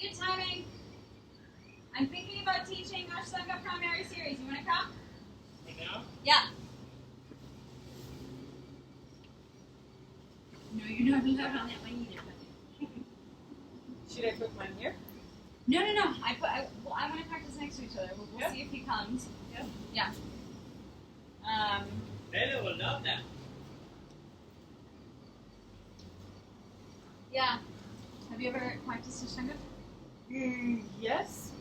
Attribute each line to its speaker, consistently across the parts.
Speaker 1: Good timing. I'm thinking about teaching Ashtanga primary series. You want to come?
Speaker 2: Right now?
Speaker 1: Yeah. No, you're not allowed on that one either.
Speaker 3: Should I put mine here?
Speaker 1: No. I want to practice next to each other. We'll see if he comes.
Speaker 3: Yeah.
Speaker 1: Yeah.
Speaker 2: Lena will love that.
Speaker 1: Yeah. Have you ever practiced Ashtanga?
Speaker 3: Yes,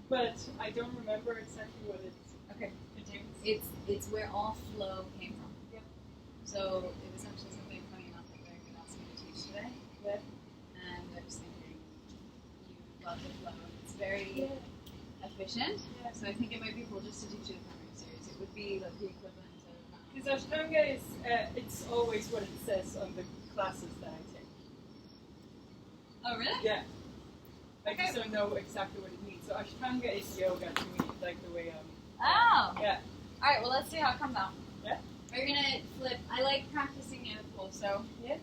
Speaker 3: but I don't remember exactly what it contains.
Speaker 1: It's where all flow came from.
Speaker 3: Yep.
Speaker 1: So it was actually something funny enough that Greg had asked me to teach today.
Speaker 3: Yeah.
Speaker 1: And I was thinking, you love the flow. It's very efficient.
Speaker 3: Yeah.
Speaker 1: So I think it might be cool just to teach you the primary series. It would be like the equivalent of.
Speaker 3: Because Ashtanga is, it's always what it says on the classes that I take.
Speaker 1: Oh, really?
Speaker 3: Yeah. I just don't know exactly what it means. So Ashtanga is yoga to me, like the way
Speaker 1: Oh.
Speaker 3: Yeah.
Speaker 1: All right. Well, let's see how it comes out.
Speaker 3: Yeah.
Speaker 1: We're gonna flip. I like practicing near the pool, so.
Speaker 3: Yeah.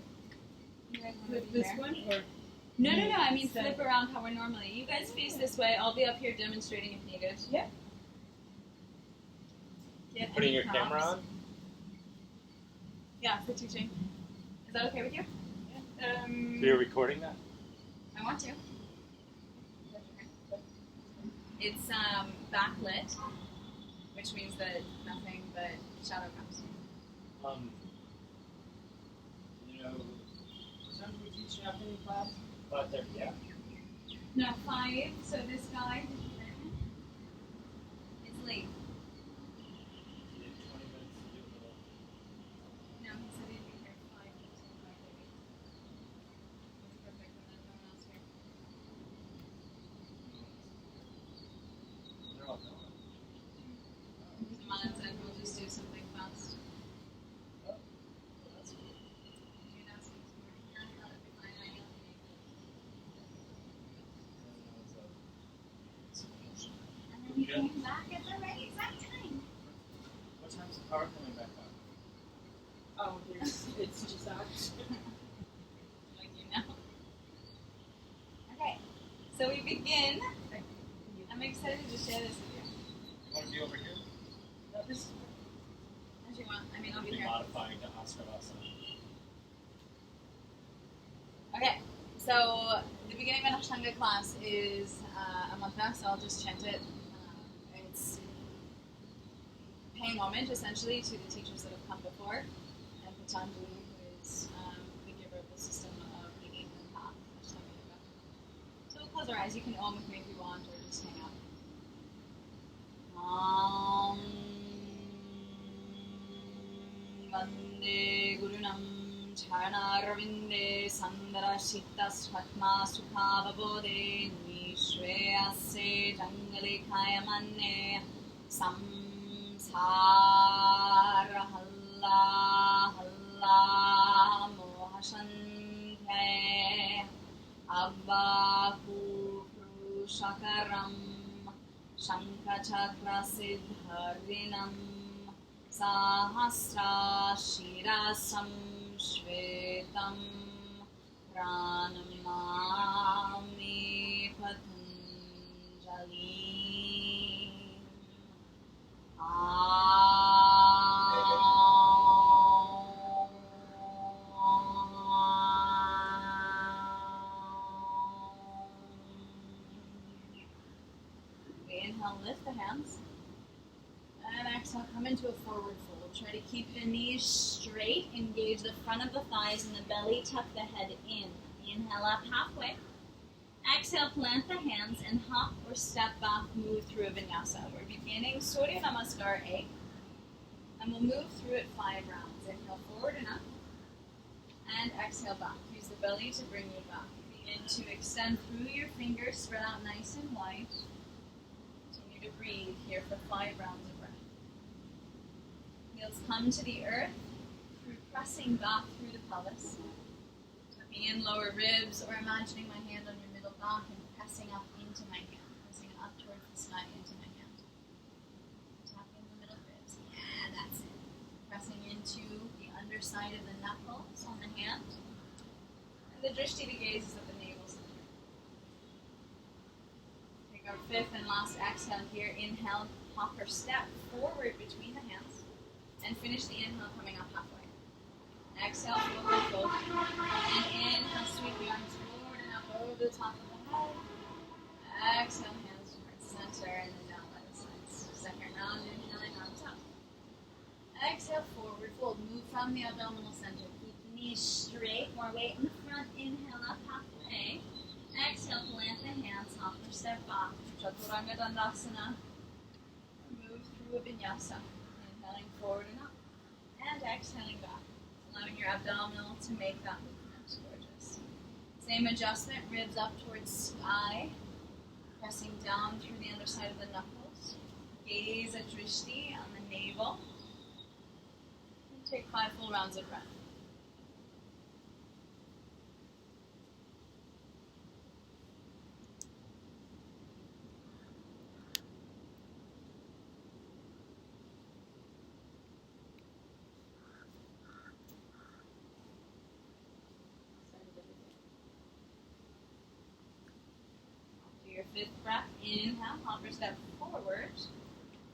Speaker 1: You guys wanna
Speaker 3: Flip
Speaker 1: be
Speaker 3: this
Speaker 1: there?
Speaker 3: one or?
Speaker 1: No. I mean,
Speaker 3: Stand.
Speaker 1: flip around how we're normally. You guys face this way. I'll be up here demonstrating if needed.
Speaker 3: Yeah.
Speaker 1: Get
Speaker 2: Putting
Speaker 1: any
Speaker 2: your camera
Speaker 1: props.
Speaker 2: on?
Speaker 1: Yeah, for teaching. Is that okay with you?
Speaker 3: Yeah.
Speaker 2: So you're recording that?
Speaker 1: I want to. It's backlit, which means that nothing but shadow comes.
Speaker 2: You know, sometimes we teach Japanese class, but they're, yeah.
Speaker 1: No, 5. So this guy is late.
Speaker 2: You did 20 minutes to do a little.
Speaker 1: No, he said he'd be here 5 minutes to 5:30. That's perfect. And then no one else here.
Speaker 2: They're all gone.
Speaker 1: Mom said we'll just do something fast.
Speaker 2: Oh, that's cool.
Speaker 1: You know, so this morning, I thought it'd be fine. I know. And then he came back at the right exact time.
Speaker 2: What time's the power coming back on?
Speaker 3: Oh, it's just out.
Speaker 1: Like you know. Okay, so we begin. I'm excited to share this with you.
Speaker 2: You want to be over here?
Speaker 3: This
Speaker 1: As you want. I mean, I'll be
Speaker 2: Be
Speaker 1: here.
Speaker 2: modifying to Askarasana.
Speaker 1: Okay, so the beginning of an Ashtanga class is a mantra, so I'll just chant it. It's paying homage, essentially, to the teachers that have come before, and Patanjali, who is the giver of the system of the 8th path, Ashtanga Yoga. So we'll close our eyes. You can om with me if you want, or just hang out. Vande Gurunam Charanarvinde Sandarashita Svatma Sukhavabode Nishveyase Jangale Kayamane Samsara Halla Halla Mohashanthe Abbahu Shakaram Shankachakra Siddharinam Sahasra Shirasam Shvetam Pranamami Patanjali Inhale, lift the hands. And exhale, come into a forward fold. Try to keep the knees straight. Engage the front of the thighs and the belly. Tuck the head in. Inhale up halfway. Exhale, plant the hands and hop or step back, move through a vinyasa. We're beginning Surya Namaskar A. And we'll move through it 5 rounds. Inhale forward and up. And exhale back. Use the belly to bring you back. Begin to extend through your fingers, spread out nice and wide. Continue to breathe here for 5 rounds of breath. Heels come to the earth through pressing back through the pelvis. Tucking in lower ribs or imagining my hand on your middle back and pressing up into my hand. Pressing up towards the sky into my hand. Tapping the middle ribs. Yeah, that's it. Pressing into the underside of the knuckles on the hand. And the drishti, the gaze, is at the navel center. fifth and last exhale here. Inhale, hop or step forward between the hands. And finish the inhale coming up halfway. Exhale, forward fold. And inhale, sweep the arms forward and up over the top of the head. Exhale, hands towards center and then down by the sides. Second round, inhaling, arms up. Exhale, forward fold. Move from the abdominal center. Keep the knees straight. More weight in the front. Inhale, up halfway. Exhale, plant the hands, hop or step back. Chaturanga Dandasana. Move through a vinyasa. Inhaling forward and up. And exhaling back. Allowing your abdominal to make that movement. Gorgeous. Same adjustment, ribs up towards sky. Pressing down through the underside of the knuckles. Gaze at drishti on the navel. And take 5 full rounds of breath. Your fifth breath, inhale, hop or step forward,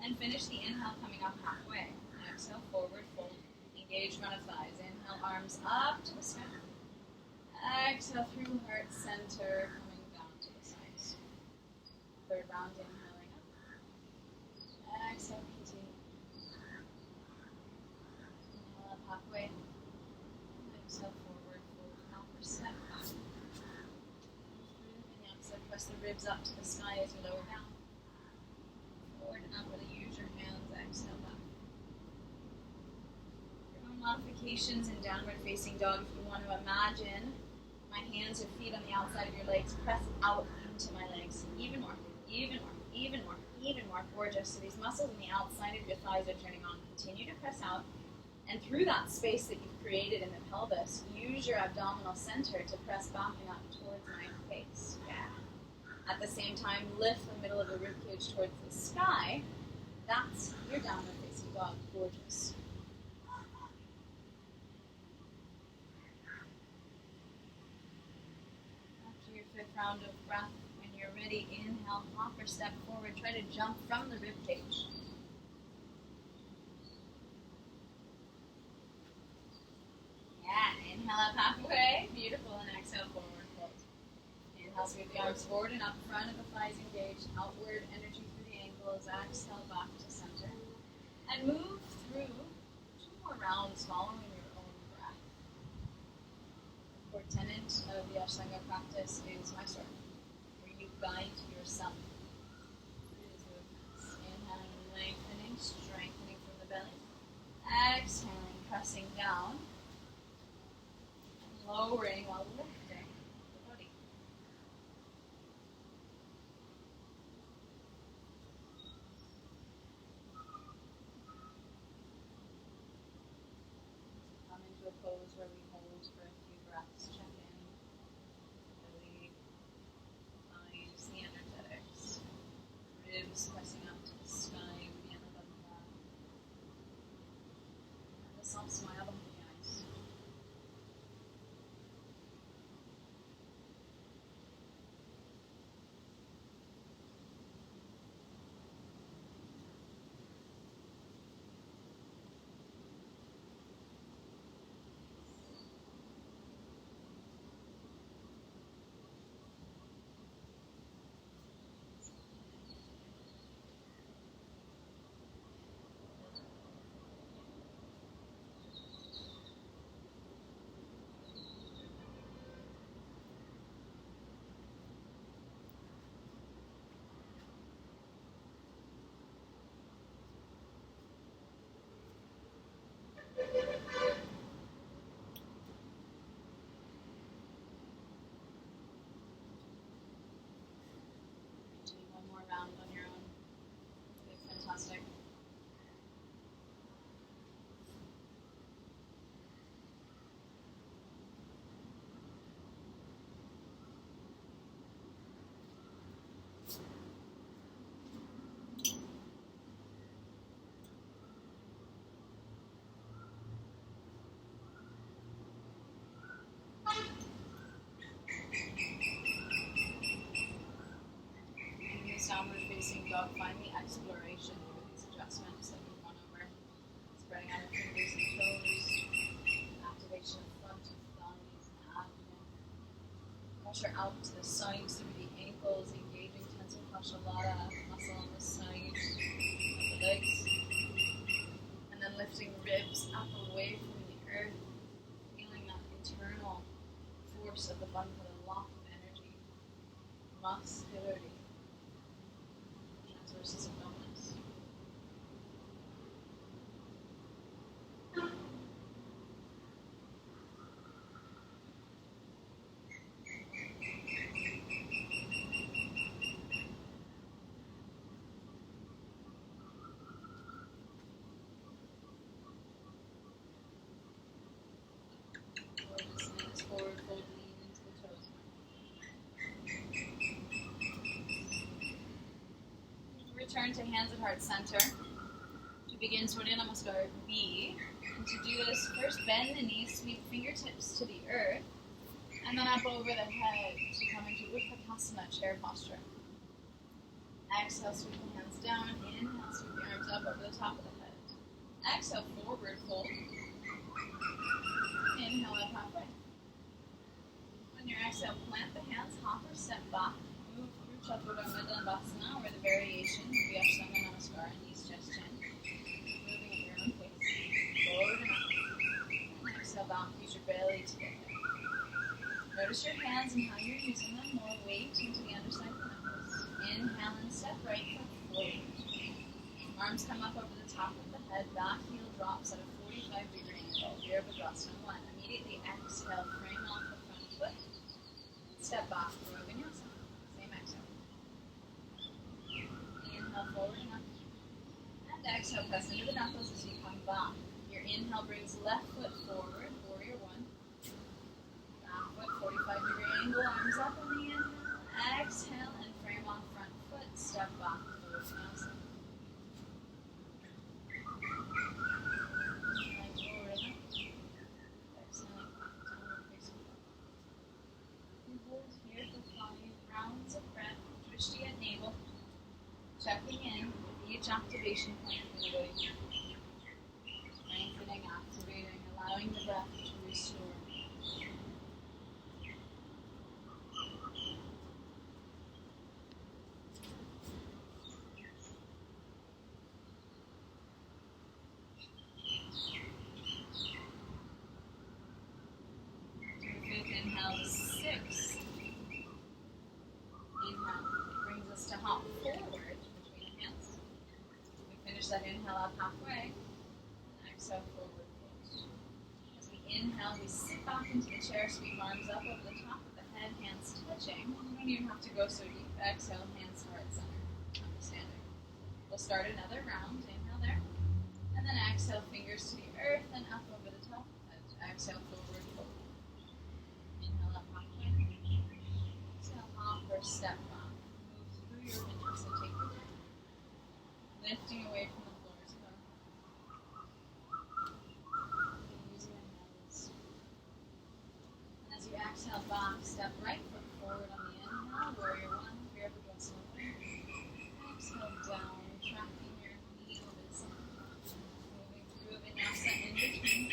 Speaker 1: and finish the inhale coming up halfway. Exhale, forward fold, engage front of thighs. Inhale, arms up to the sky. Exhale through heart center, coming down to the sides. Third round, inhaling up. Exhale, continue. Inhale up halfway. Exhale, forward fold, hop or step back. Press the ribs up to the sky as you lower down. Forward and up, really use your hands. Exhale back. Your own modifications in downward facing dog. If you want to imagine my hands or feet on the outside of your legs, press out into my legs. Even more, even more, even more, even more. Gorgeous. So these muscles on the outside of your thighs are turning on. Continue to press out. And through that space that you've created in the pelvis, use your abdominal center to press back and up towards my face. Yeah. At the same time, lift the middle of the ribcage towards the sky. That's your downward facing dog. Gorgeous. After your fifth round of breath, when you're ready, inhale, hop or step forward. Try to jump from the ribcage. Yeah, inhale up halfway. Beautiful. And exhale, forward fold. Inhale, sweep the arms forward and up, front of the thighs engaged, outward energy through the ankles, exhale back to center. And move through 2 more rounds following your own breath. The core tenet of the Ashtanga practice is my sword, where you guide yourself through these movements. Inhaling, lengthening, strengthening from the belly. Exhaling, pressing down. And lowering while lifting. A pose where we hold for a few breaths, check in, belly, thighs, the energetics, ribs pressing up to the sky, Uddiyana Bandha, and the soft smile behind the eyes. downward facing dog. Find the exploration with these adjustments that we've gone over. Spreading out of fingers and toes. Activation of front of thighs and abdomen. Pressure out to the sides through the ankles, engaging tensor fascia lata, muscle on the side of the legs. And then lifting ribs up away from the earth, feeling that internal force of the bundle, a lot of energy, muscularity, transversus abdominis. Forward fold, lean into the toes. Return to hands at heart center to begin Surya Namaskar B. And to do this, first bend the knees, sweep fingertips to the earth, and then up over the head to come into Utkatasana, chair posture. Exhale, sweep the hands down. Inhale, sweep the arms up over the top of the head. Exhale, forward fold. Inhale up halfway. On your exhale, plant the hands, hop or step back, move through Chaturanga Dandasana, or the variation of Vinyasa Namaskar and East Chest Chin. Moving at your own pace. Forward and up. And exhale back, use your belly to get there. Notice your hands and how you're using them. More weight into the underside of the knuckles. Inhale and step right foot forward. Arms come up over the top of the head, back heel drops at a 45-degree angle. Virabhadrasana 1. Immediately exhale, frame off the front foot. Step back for a vinyasa. Same exhale. Inhale forward and up. And exhale, press into the knuckles as you come back. Your inhale brings left foot forward, warrior 1. Back foot, 45-degree angle, arms up on the inhale. Exhale and frame off front foot. Step back for a vinyasa. Checking in with each activation point for the body. Strengthening, activating, allowing the breath to restore. Do a fifth inhale, 6. Inhale, it brings us to hop forward. Finish that inhale up halfway, and exhale forward fold. As we inhale, we sit back into the chair, sweep arms up over the top of the head, hands touching. You don't even have to go so deep. Exhale, hands to heart center, understanding. We'll start another round. Inhale there, and then exhale, fingers to the earth, and up over the top of the head. Exhale, forward fold. Inhale up halfway. Exhale, hop or step back. Move through your vinyasa, take your time. Lifting away from the floor as well. Use your hands. And as you exhale back, step right foot forward on the inhale, warrior 1, Virabhadrasana 1. Exhale down, tracking your heels. Moving through a vinyasa in between.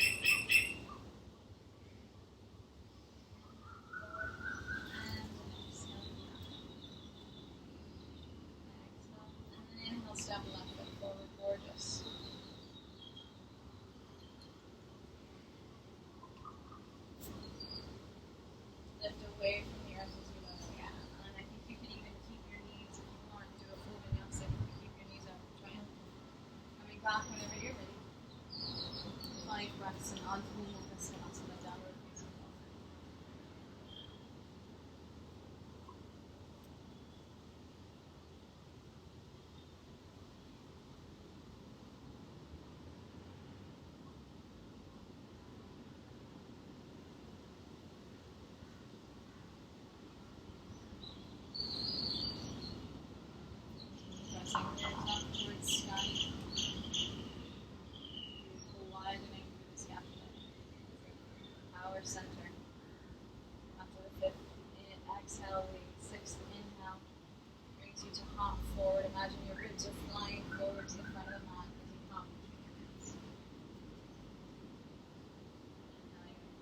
Speaker 1: Step left foot forward, gorgeous. Lift away from the earth as you look again. And I think you can even keep your knees if you want. Do a full vinyasa. Keep your knees up. Triangle. Coming back whenever you're ready. 5 breaths in Anjali Mukha downward facing dog. Widening through the scapula. imagine your ribs are flying forward to the front of the mat as you pop.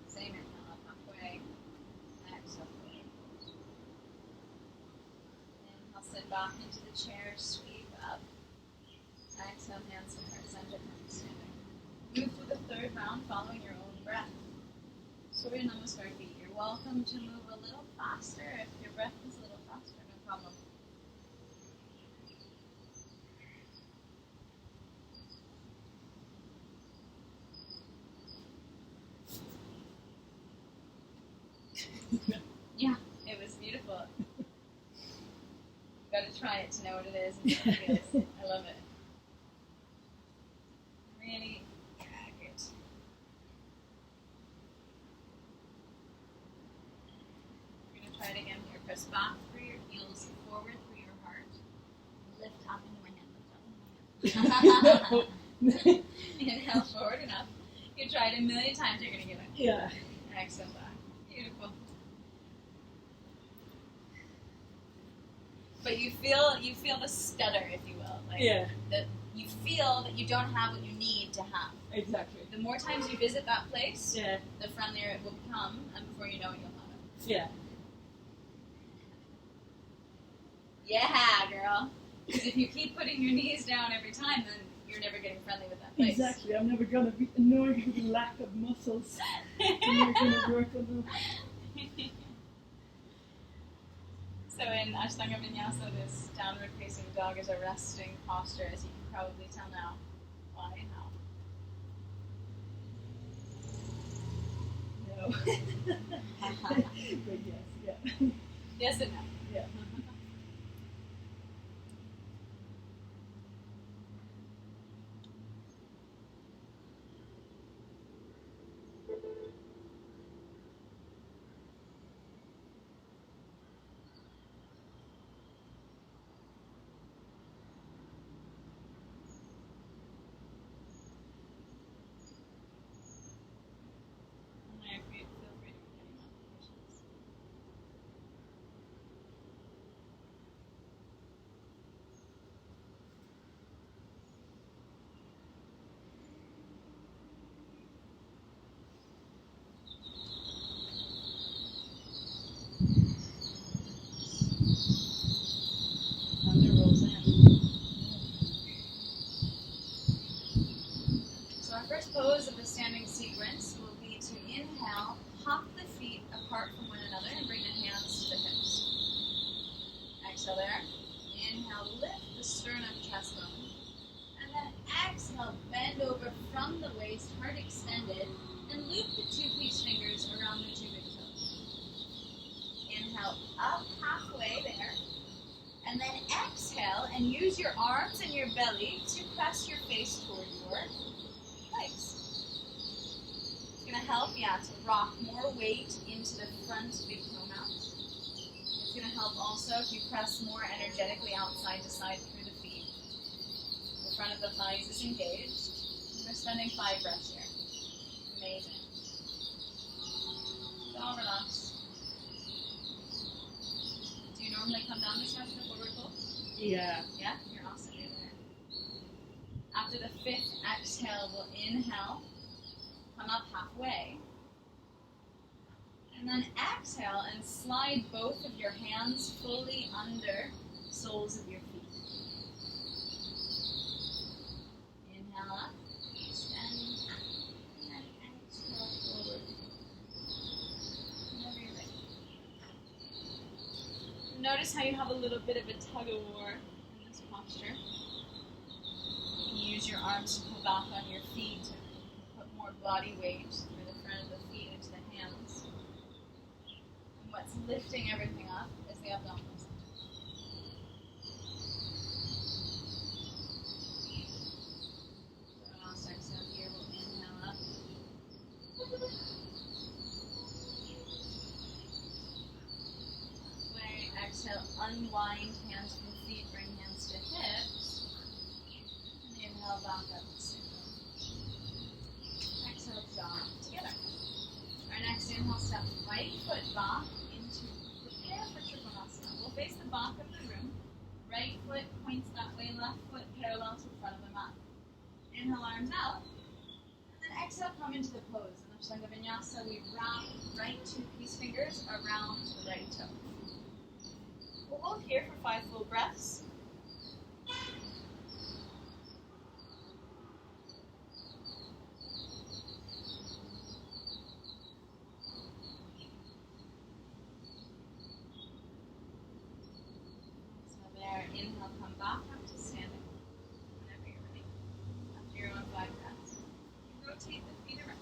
Speaker 1: Same inhale up halfway. Exhale forward. Inhale, sit back into the chair, sweep up. Exhale, hands to heart center, standing. Move to the third round, following your own breath. Surya Namaskar feet. You're welcome to move a little faster if your breath is a little faster, no problem. Yeah, it was beautiful. You gotta try it to know what it is and how it feels. I love it. Really, yeah, good. We're gonna try it again here. Press back through your heels, forward through your heart. Lift up into my hand, lift up into my hand. Inhale forward enough. You try it a million times, you're gonna give it.
Speaker 3: Yeah.
Speaker 1: Exhale back. Beautiful. But you feel the stutter, if you will. Like
Speaker 3: Yeah.
Speaker 1: that you feel that you don't have what you need to have.
Speaker 3: Exactly.
Speaker 1: The more times you visit that place,
Speaker 3: Yeah.
Speaker 1: the friendlier it will become, and before you know it, you'll have it.
Speaker 3: Yeah.
Speaker 1: Yeah, girl. Because if you keep putting your knees down every time, then you're never getting friendly with that place.
Speaker 3: Exactly. I'm never gonna be annoyed with the lack of muscles. I'm never gonna work on them.
Speaker 1: So in Ashtanga Vinyasa, this downward facing dog is a resting posture, as you can probably tell now. Why and how?
Speaker 3: No. But yes, yeah.
Speaker 1: Yes and no.
Speaker 3: Yeah.
Speaker 1: Feel free to make any modifications. Thunder rolls in. So our first pose of the standing sequence will be to inhale, hop the feet apart from one another and bring the hands to the hips. Exhale there. Inhale, lift the sternum, chest bone. And then exhale, bend over from the waist, heart extended, and loop the two peace fingers around the two big toes. Inhale, up halfway there. And then exhale and use your arms and your belly to press your face toward your legs. It's going to help, to rock more weight into the front big toe mount. It's going to help also if you press more energetically outside to side through the feet. The front of the thighs is engaged. We're spending 5 breaths here. Amazing. So all relax. Do you normally come down this much in a forward fold?
Speaker 3: Yeah.
Speaker 1: Yeah? You're awesome. You're there. After the 5th exhale, we'll inhale, come up halfway, and then exhale and slide both of your hands fully under soles of your feet. Inhale up, extend, and then exhale forward. Whenever you're ready. Notice how you have a little bit of a tug of war in this posture. You can use your arms to pull back on your feet to put more body weight through the front of the feet into the hands. And what's lifting everything up is the abdominal center. So last exhale here, we'll inhale up. Halfway, exhale, unwind hands from feet, bring hands to hips. Inhale back up to single. Exhale, jaw together. Our next inhale, step right foot back into prepare for Trikonasana. We'll face the back of the room. Right foot points that way. Vinyasa, we wrap right two peace fingers around the right toe. We'll hold here for 5 full breaths. So there, inhale, come back up to standing whenever you're ready. After your own 5 breaths, you rotate the feet around.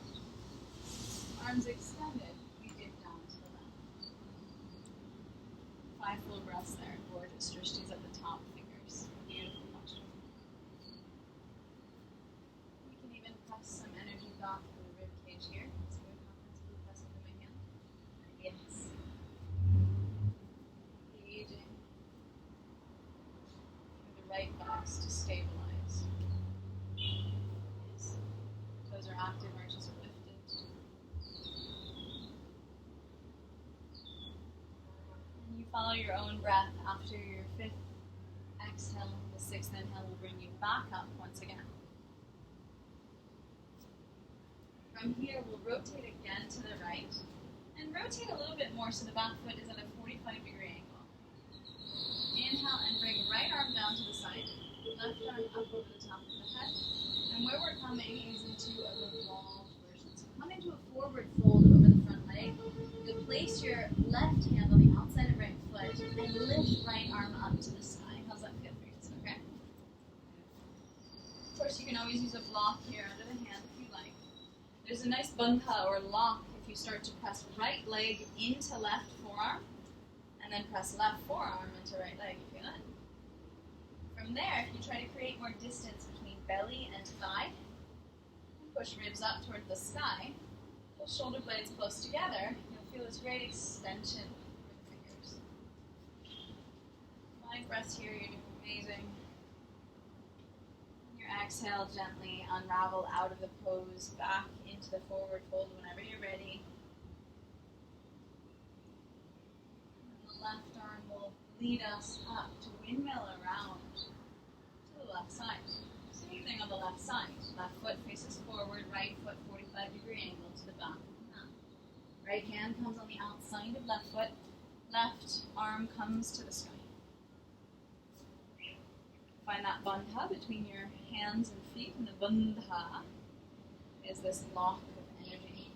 Speaker 1: Arms extended, we dip down to the left. 5 full breaths there. Gorgeous. Drishti's at the top, fingers. Beautiful posture. We can even press some energy back through the rib cage here. See what happens if we press into my hand? Yes. Engaging through the right buttocks to stabilize. Yes. Toes are active, arches are lifted. You follow your own breath after your 5th exhale. The 6th inhale will bring you back up once again. From here, we'll rotate again to the right and rotate a little bit more so the back foot is at a 45-degree angle. Inhale and bring right arm down to the side, left arm up over the top of the head. And where we're coming is into a revolved version. So come into a forward fold over the front leg. You'll place your left hand on the outside of right foot and lift right arm up to the sky. How's that feel for you? Is it okay? Of course, you can always use a block here under the hand if you like. There's a nice bandha or lock if you start to press right leg into left forearm and then press left forearm into right leg. You feel it? From there, if you try to create more distance between belly and thigh, push ribs up toward the sky, pull shoulder blades close together, you'll feel this great extension with the fingers. 5 breaths here, you're doing amazing. On your exhale, gently unravel out of the pose, back into the forward fold whenever you're ready. And the left arm will lead us up to windmill around to the left side. Same thing on the left side. Left foot faces forward, right foot 45-degree angle to the back of the mat. Right hand comes on the outside of left foot, left arm comes to the sky. Find that bandha between your hands and feet, and the bandha is this lock of energy.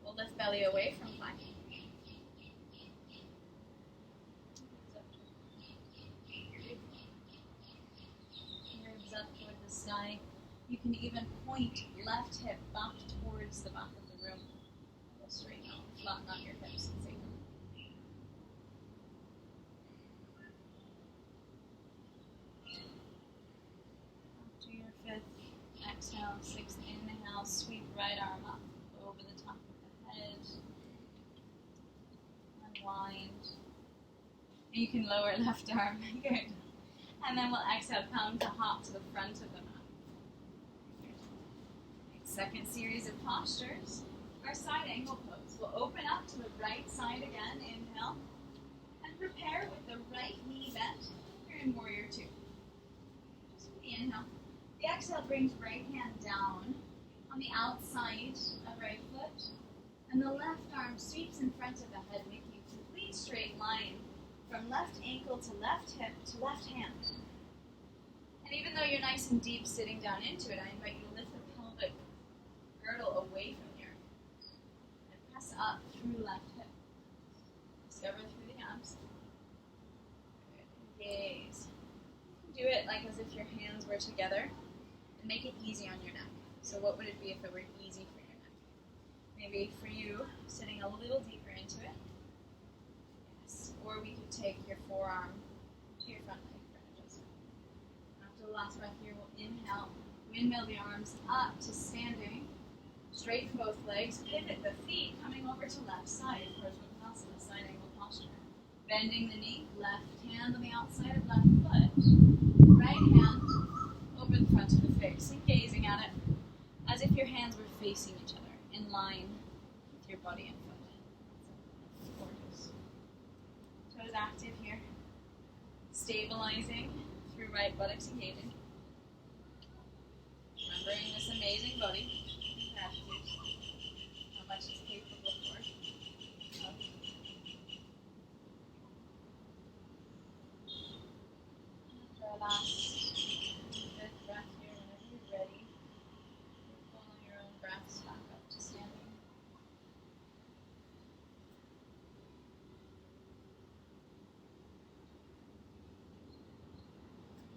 Speaker 1: We'll lift belly away from thigh. Ribs up toward the sky. You can even point left hip back towards the back of the room. Go straight out, flatten out your hips and sink them. After your 5th exhale, 6th inhale, sweep right arm up over the top of the head. Unwind. And you can lower left arm. Good. And then we'll exhale, come to hop to the front of the mat. Second series of postures, our side angle pose. We'll open up to the right side again, inhale, and prepare with the right knee bent. You're in warrior 2. Just for the inhale. The exhale brings right hand down on the outside of right foot, and the left arm sweeps in front of the head, making a complete straight line from left ankle to left hip to left hand. And even though you're nice and deep sitting down into it, I invite you to lift the pelvic girdle away from here and press up through left hip. Discover through the abs. Good. Gaze. Do it like as if your hands were together and make it easy on your neck. So what would it be if it were easy for your neck? Maybe for you, sitting a little deeper into it. Yes. Or we could take your forearm to your front leg for an adjustment. After the last breath here, we'll inhale, windmill the arms up to standing. Straighten both legs, pivot the feet, coming over to left side, of course, with Vinyasa, side angle posture. Bending the knee, left hand on the outside of left foot, right hand over the front of the face, and gazing at it as if your hands were facing each other, in line with your body and foot. Gorgeous. Toes active here. Stabilizing through right buttocks engaging. Remembering this amazing body. Gratitude. much it's capable for. For our last fifth breath here, whenever you're ready, follow your own breaths back up to standing.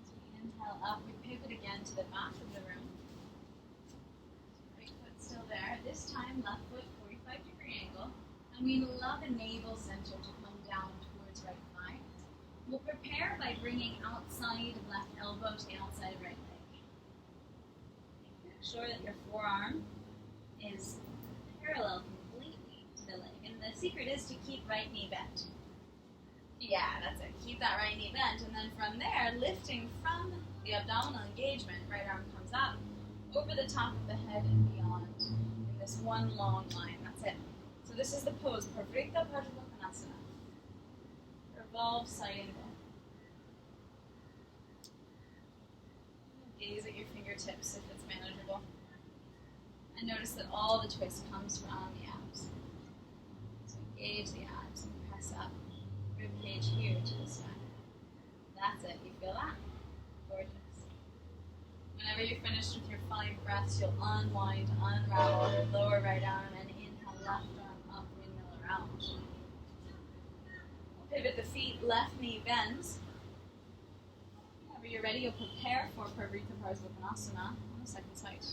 Speaker 1: As we inhale up, we pivot again to the back of the room. Right foot still there. This time, left foot 45-degree angle. And we love a navel center to come down towards right thigh. We'll prepare by bringing outside of left elbow to the outside of right leg. Make sure that your forearm is parallel completely to the leg. And the secret is to keep right knee bent. Yeah, that's it. Keep that right knee bent. And then from there, lifting from the abdominal engagement, right arm comes up, over the top of the head and beyond in this one long line. That's it. So this is the pose, Pravrita Parsvakonasana. Revolve side angle. Gaze at your fingertips if it's manageable. And notice that all the twist comes from the abs. So engage the abs and press up. Rib cage here to the spine. That's it. You feel that? Gorgeous. Whenever you're finished with your 5 breaths, you'll unwind, unravel your lower right arm and inhale left arm up, windmill around. Pivot the feet, left knee bends. Whenever you're ready, you'll prepare for Pravrita Parsvakonasana on the second side.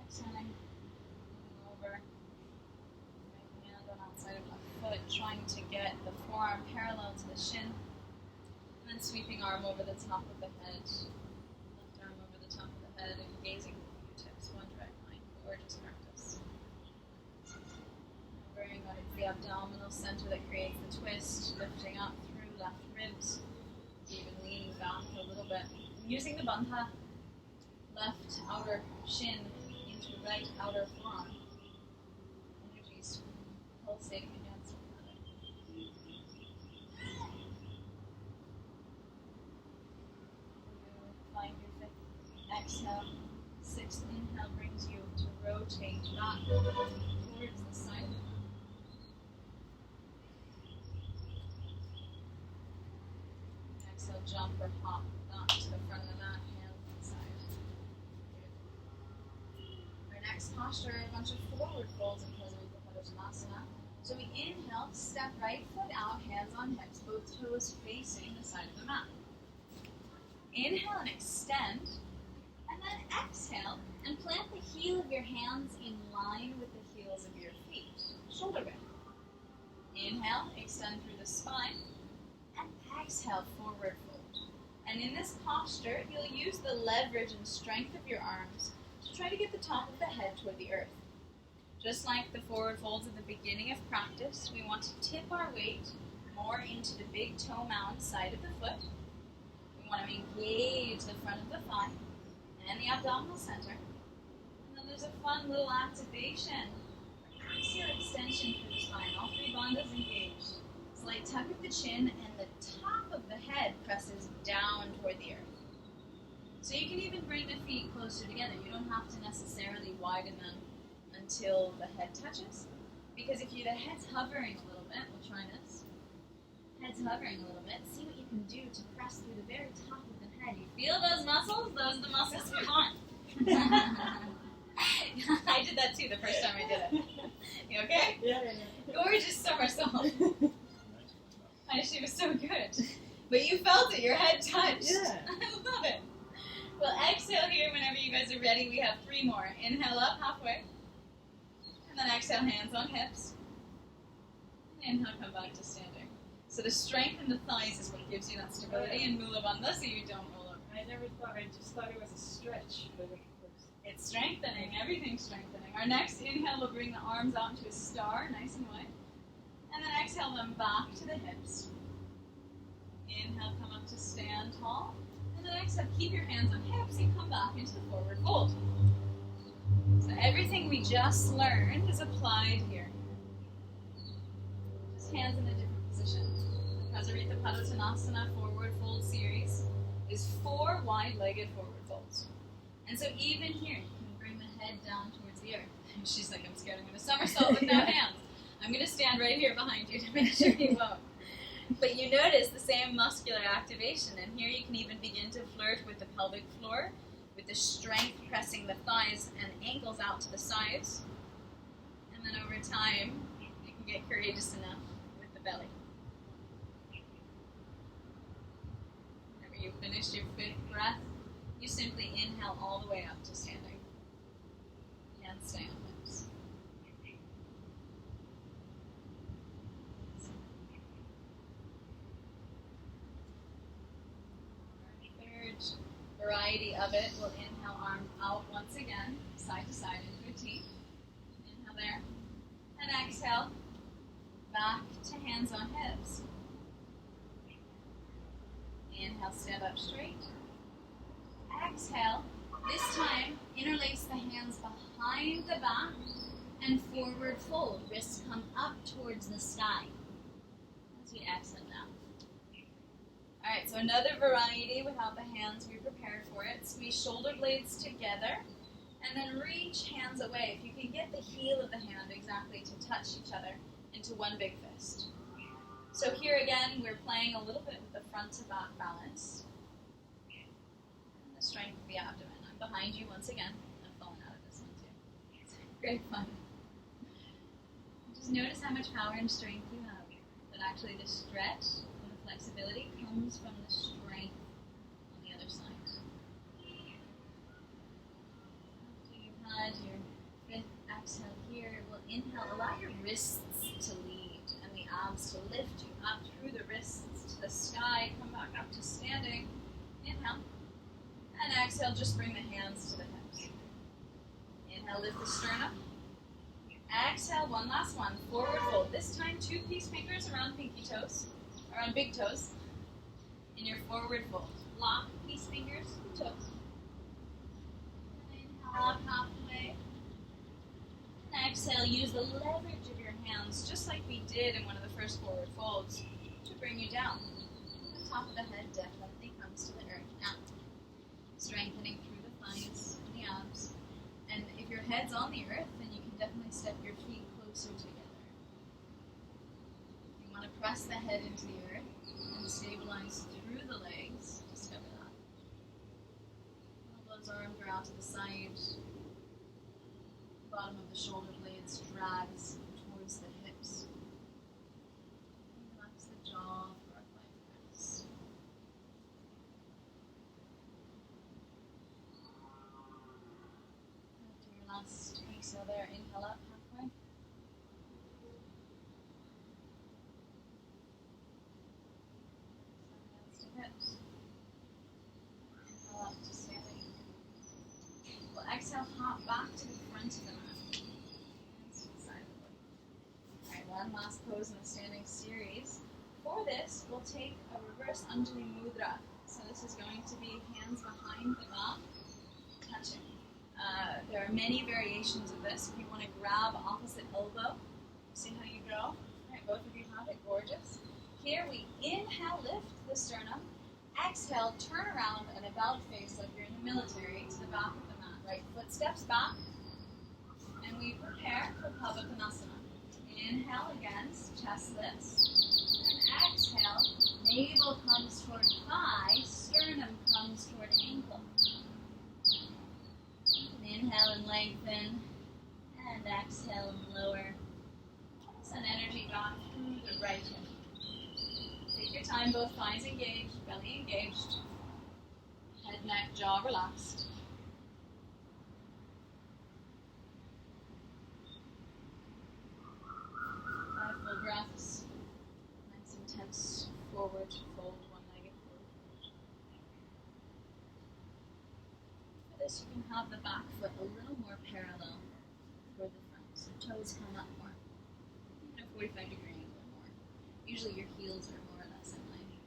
Speaker 1: Exhaling, moving over, right hand on outside of left foot, trying to get the forearm parallel to the shin. And then sweeping arm over the top of the head, left arm over the top of the head, and gazing with your tips, one direct line. Gorgeous practice. Remembering that it's the abdominal center that creates the twist, lifting up through left ribs, even leaning back a little bit. Using the bandha, left outer shin into right outer forearm. Energies pulsating against one another. Find your fifth exhale. Sixth inhale brings you to rotate back towards the side. Exhale, jump or hop back to the front of the mat, hands inside. Our next posture, a bunch of forward folds in Pravrita Parsvakonasana. So we inhale, step right foot out, hands on hips, both toes facing the side of the mat. Inhale and extend, and then exhale and plant the heel of your hands in line with the heels of your feet, shoulder width. Inhale, extend through the spine, and exhale, forward fold. And in this posture, you'll use the leverage and strength of your arms to try to get the top of the head toward the earth. Just like the forward folds at the beginning of practice, we want to tip our weight more into the big toe mound side of the foot. We want to engage the front of the thigh and the abdominal center. And then there's a fun little activation. Axial extension through the spine. All 3 bandhas engaged. Slight tuck of the chin and the top of the head presses down toward the earth. So you can even bring the feet closer together. You don't have to necessarily widen them until the head touches. Because if the head's hovering a little bit, we'll try this. Head's hovering a little bit. See what you can do to press through the very top of the head. You feel those muscles? Those are the muscles we want. I did that too the first time I did it. You okay?
Speaker 3: Yeah.
Speaker 1: Gorgeous somersault. She was so good. But you felt it. Your head touched.
Speaker 3: Yeah.
Speaker 1: I love it. Well, exhale here whenever you guys are ready. We have 3 more. Inhale up halfway. And then exhale, hands on hips. And inhale, come back to standing. So the strength in the thighs is what gives you that stability in Mula Bandha, so you don't roll over.
Speaker 3: I never thought, I just thought it was a stretch. But
Speaker 1: It's strengthening, everything's strengthening. Our next inhale will bring the arms out into a star, nice and wide. And then exhale them back to the hips. Inhale, come up to stand tall. And then exhale, keep your hands on hips and come back into the forward fold. So everything we just learned is applied here. Just hands in a different position. The Pravrita Parsvakonasana forward fold series is 4 wide-legged forward folds. And so even here, you can head down towards the earth. She's like, I'm scared I'm going to somersault with no hands. I'm going to stand right here behind you to make sure you won't. But you notice the same muscular activation, and here you can even begin to flirt with the pelvic floor, with the strength pressing the thighs and ankles out to the sides. And then over time, you can get courageous enough with the belly. Whenever you finish your 5th breath, you simply inhale all the way up to standing. And stay on hips. Third variety of it, we'll inhale arms out once again, side to side into a T. Inhale there. And exhale, back to hands on hips. Inhale, stand up straight. Exhale, this time interlace the hands behind the back and forward fold. Wrists come up towards the sky as we exhale down. Alright, so another variety without the hands, we prepared for it. Squeeze shoulder blades together and then reach hands away. If you can get the heel of the hand exactly to touch each other into one big fist. So here again, we're playing a little bit with the front to back balance. And the strength of the abdomen. I'm behind you once again. I'm falling out of this one too. It's great fun. Just notice how much power and strength you have. But actually the stretch and the flexibility comes from the strength on the other side. After you've had your 5th exhale here, we'll inhale. Allow your wrists to lead and the abs to lift you up through the wrists to the sky. Come back up to standing. Inhale. And exhale, just bring the hands to the hips. Inhale, lift the sternum. Exhale, one last one. Forward fold. This time, 2 peace fingers around pinky toes, around big toes. In your forward fold. Lock peace fingers and toes. Inhale up halfway. And exhale, use the leverage of your hands, just like we did in one of the first forward folds, to bring you down. The top of the head definitely comes to the earth now. Strengthening through the thighs and the abs. And if your head's on the earth, then you can definitely step your feet closer together. You want to press the head into the earth and stabilize through the legs. Discover that. Elbows, arms are out to the side. Bottom of the shoulder blades drags towards the hips. Relax the jaw for our 5 breaths. After your last exhale there, inhale up halfway. Hands to hips. Inhale up to standing. We'll exhale, hop back to the front of the mat. Hands to the side of the body. Alright, one last pose in the standing series. For this, we'll take a reverse Anjali Mudra. So this is going to be hands behind the back, touching. There are many variations of this. If you want to grab opposite elbow, see how you go? Alright, both of you have it, gorgeous. Here we inhale, lift the sternum. Exhale, turn around and about face like you're in the military to the back of the mat. Right foot steps back. And we prepare for Pavanasana. Inhale against, chest lifts. And exhale, navel comes toward thigh, sternum comes toward ankle. Inhale and lengthen, and exhale and lower. Send energy back through the right hip. Take your time, both thighs engaged, belly engaged, head, neck, jaw relaxed. 5 full breaths. Nice intense forward fold, one-legged fold. For this, you can have the back foot a little more parallel toward the front, so toes come up more. Even a 45-degree angle or more. Usually your heels are more or less in line.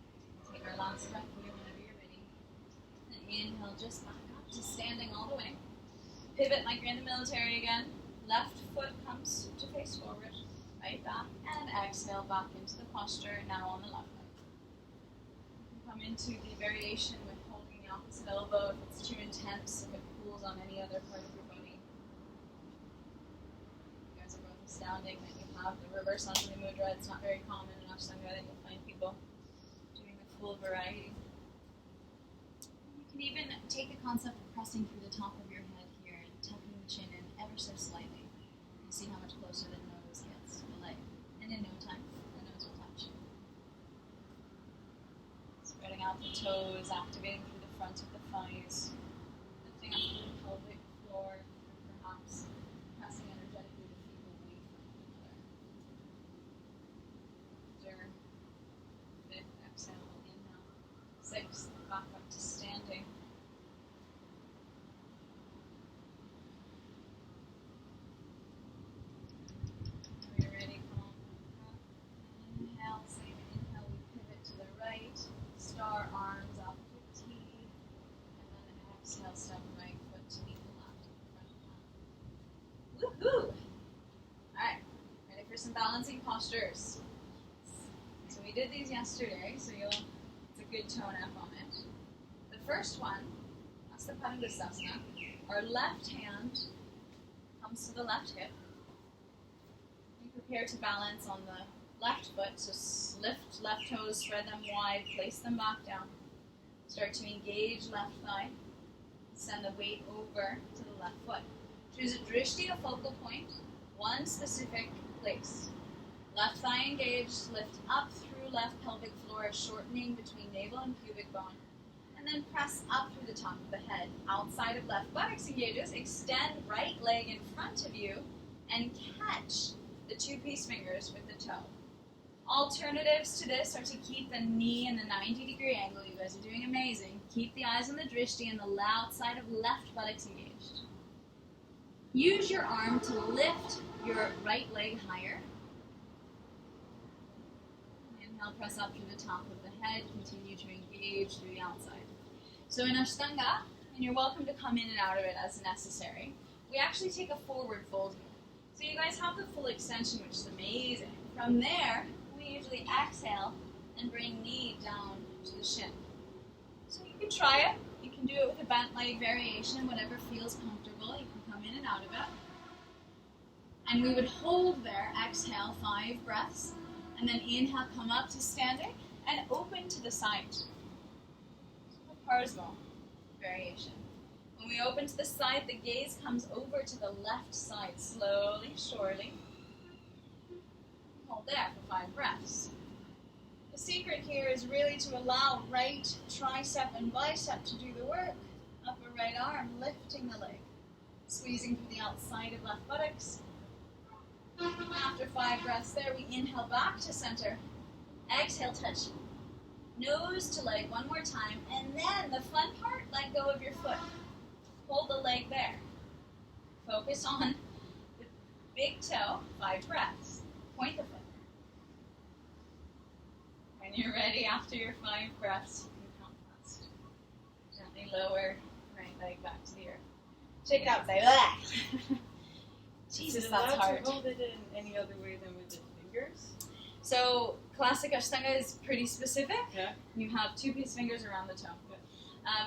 Speaker 1: Take our last breath here whenever you're ready. And inhale, just back up to standing all the way. Pivot like you're in the military again. Left foot comes to face forward. Right back. And exhale back into the posture, now on the left leg. You can come into the variation with holding the opposite elbow if it's too intense, if it pulls on any other part of your body. astounding that you have the reverse Anjali Mudra. It's not very common in Ashtanga that you'll find people doing the full variety. You can even take the concept of pressing through the top of your head here and tucking the chin in ever so slightly. You see how much closer the nose gets to the leg. And in no time, the nose will touch. Spreading out the toes, activating through the front of the thighs, lifting up through the pelvic floor, perhaps pressing energetically the feet away from one another. Third, fifth, exhale, inhale. Sixth, back up to standing. When you're ready, come on back up. Inhale, same inhale, we pivot to the right. Star arms up to T. And then exhale, step right foot to meet the left front palm. Woohoo! Alright, ready for some balancing postures. So we did these yesterday, so it's a good tone up on it. The first one, that's the Padangusasana. Our left hand comes to the left hip. We prepare to balance on the left foot, so lift left toes, spread them wide, place them back down. Start to engage left thigh. Send the weight over to the left foot. Choose a drishti, a focal point, one specific place. Left thigh engaged, lift up through left pelvic floor, shortening between navel and pubic bone. And then press up through the top of the head. Outside of left buttocks engages, extend right leg in front of you and catch the two peace fingers with the toe. Alternatives to this are to keep the knee in the 90-degree angle. You guys are doing amazing. Keep the eyes on the drishti and the outside of left buttocks engaged. Use your arm to lift your right leg higher. Inhale, press up through the top of the head. Continue to engage through the outside. So in Ashtanga, and you're welcome to come in and out of it as necessary, we actually take a forward fold here. So you guys have the full extension, which is amazing. From there, we usually exhale and bring knee down to the shin. So you can try it. You can do it with a bent leg variation, whatever feels comfortable. You can come in and out of it. And we would hold there, exhale, 5 breaths, and then inhale, come up to standing, and open to the side. So Parsmo variation. When we open to the side, the gaze comes over to the left side, slowly, surely. Hold there for 5 breaths. The secret here is really to allow right tricep and bicep to do the work. Upper right arm, lifting the leg. Squeezing through the outside of left buttocks. After 5 breaths there, we inhale back to center. Exhale, touch nose to leg one more time. And then the fun part, let go of your foot. Hold the leg there. Focus on the big toe, 5 breaths. Point the foot. When you're ready, after your 5 breaths, you can count fast. Gently lower right leg back to the earth. Shake it out, say, "Ugh." Jesus, that's hard.
Speaker 3: To hold it in any other way than with the fingers?
Speaker 1: So, classic Ashtanga is pretty specific.
Speaker 3: Yeah.
Speaker 1: You have 2 peace fingers around the toe.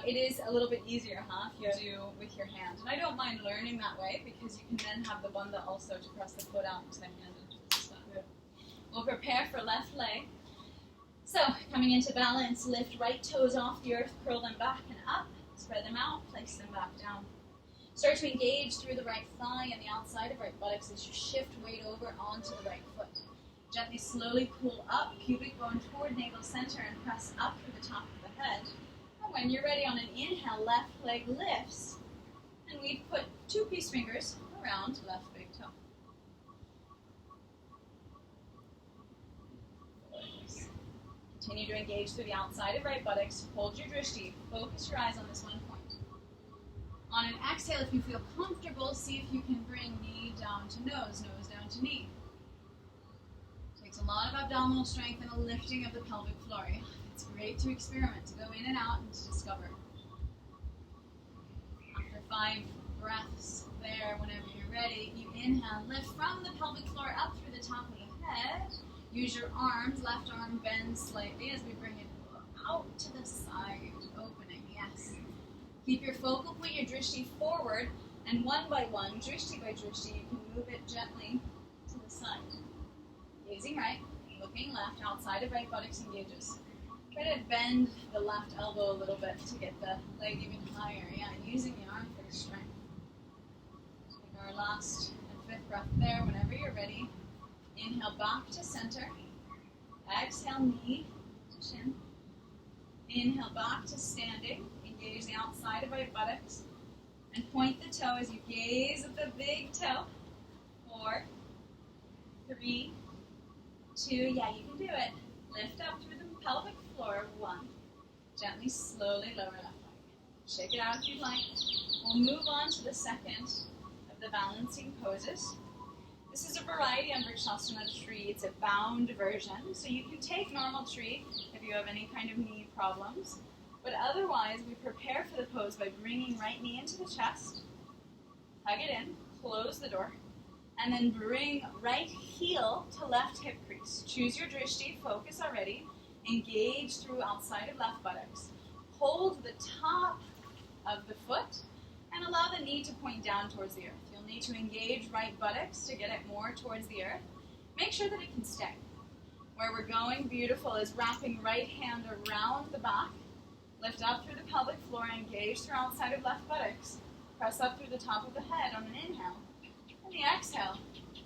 Speaker 1: It is a little bit easier, if you do with your hand. And I don't mind learning that way because you can then have the bandha also to press the foot out into the hand and twist that. Yeah. We'll prepare for left leg. So, coming into balance, lift right toes off the earth, curl them back and up, spread them out, place them back down. Start to engage through the right thigh and the outside of right buttocks as you shift weight over onto the right foot. Gently, slowly pull up, pubic bone toward navel center and press up through the top of the head. And when you're ready on an inhale, left leg lifts. And we put 2 peace fingers around left big toe. Continue to engage through the outside of right buttocks. Hold your drishti. Focus your eyes on this one point. On an exhale, if you feel comfortable, see if you can bring knee down to nose, nose down to knee. Takes a lot of abdominal strength and a lifting of the pelvic floor. It's great to experiment, to go in and out and to discover. After 5 breaths there, whenever you're ready, you inhale, lift from the pelvic floor up through the top of the head. Use your arms, left arm bends slightly as we bring it out to the side, opening, yes. Keep your focal point, your drishti forward, and one by one, drishti by drishti, you can move it gently to the looking left, outside of right buttocks engages. Try to bend the left elbow a little bit to get the leg even higher. Yeah, using the arm for the strength. Take our last and fifth breath there whenever you're ready. Inhale back to center. Exhale knee to shin. Inhale back to standing. Engage the outside of right buttocks. And point the toe as you gaze at the big toe. 4, 3, 2, yeah, you can do it. Lift up through the pelvic floor. 1. Gently, slowly lower left leg. Shake it out if you'd like. We'll move on to the second of the balancing poses. This is a variety on Vrikshasana tree. It's a bound version, so you can take normal tree if you have any kind of knee problems. But otherwise, we prepare for the pose by bringing right knee into the chest, hug it in, close the door, and then bring right heel to left hip crease. Choose your drishti, focus already, engage through outside of left buttocks. Hold the top of the foot and allow the knee to point down towards the earth. You'll need to engage right buttocks to get it more towards the earth. Make sure that it can stay. Where we're going, beautiful, is wrapping right hand around the back. Lift up through the pelvic floor, engage through outside of left buttocks. Press up through the top of the head on an inhale. And the exhale